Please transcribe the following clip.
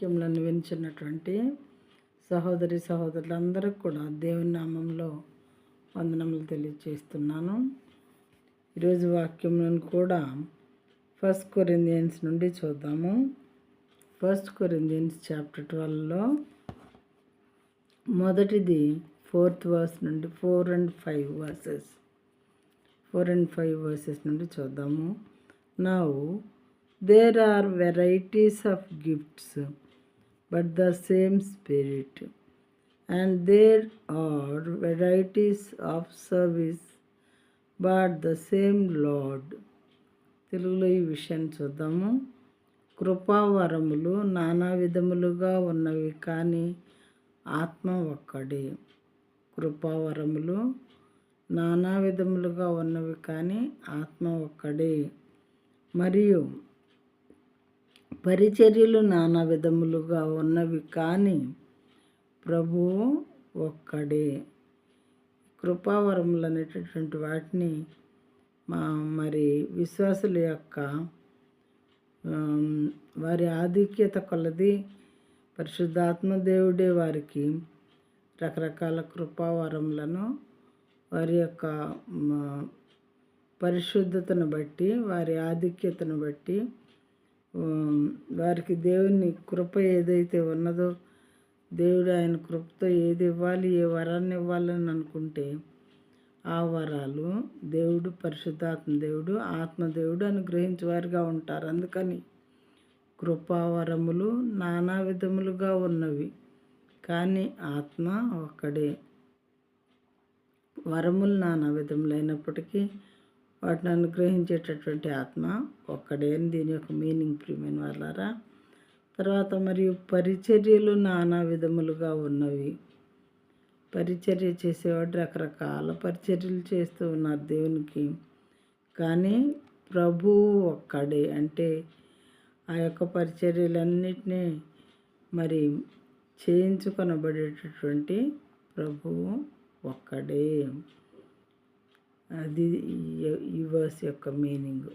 వాక్యములను వినిచినటువంటి సహోదరి సహోదరులందరికీ కూడా దేవుని నామంలో వందనములు తెలియజేస్తున్నాను. ఈరోజు వాక్యములను కూడా 1 కొరింథియన్స్ నుండి చూద్దాము. 1 కొరింథియన్స్ చాప్టర్ 12లో మొదటిది 4th verse నుండి 4 and 5 verses నుండి చూద్దాము. Now there are varieties of gifts, but the same Spirit. And there are varieties of service, but the same Lord. తెలుగులో ఈ విషయాన్ని చూద్దాము. కృపావరములు నానా విధములుగా ఉన్నవి, కానీ ఆత్మ ఒక్కడే. కృపావరములు నానా విధములుగా ఉన్నవి, కానీ ఆత్మ ఒక్కడే. మరియు పరిచర్యలు నానా విధములుగా ఉన్నవి, కానీ ప్రభువు ఒక్కడే. కృపావరములు అనేటటువంటి వాటిని మరి విశ్వాసుల యొక్క వారి ఆధిక్యత కొలది పరిశుద్ధాత్మ దేవుడే వారికి రకరకాల కృపావరములను వారి యొక్క పరిశుద్ధతను బట్టి, వారి ఆధిక్యతను బట్టి, వారికి దేవుని కృప ఏదైతే ఉన్నదో, దేవుడు ఆయన కృపతో ఏది ఇవ్వాలి, ఏ వరాన్ని ఇవ్వాలని అనుకుంటే ఆ వరాలు దేవుడు, పరిశుద్ధాత్మ దేవుడు, ఆత్మదేవుడు అనుగ్రహించేవారుగా ఉంటారు. అందుకని కృపావరములు నానా విధములుగా ఉన్నవి, కానీ ఆత్మ ఒక్కడే. వరములు నానా విధములైనప్పటికీ వాటిని అనుగ్రహించేటటువంటి ఆత్మ ఒక్కడే అని దీని యొక్క మీనింగ్, ప్రియమైన వాళ్ళారా. తర్వాత మరియు పరిచర్యలు నానా విధములుగా ఉన్నవి. పరిచర్య చేసేవాడు రకరకాల పరిచర్యలు చేస్తూ ఉన్నారు దేవునికి, కానీ ప్రభువు ఒక్కడే. అంటే ఆ యొక్క పరిచర్యలన్నిటినీ మరి చేయించుకొనబడేటటువంటి ప్రభువు ఒక్కడే. అది ఈ వర్స్ యొక్క మీనింగ్.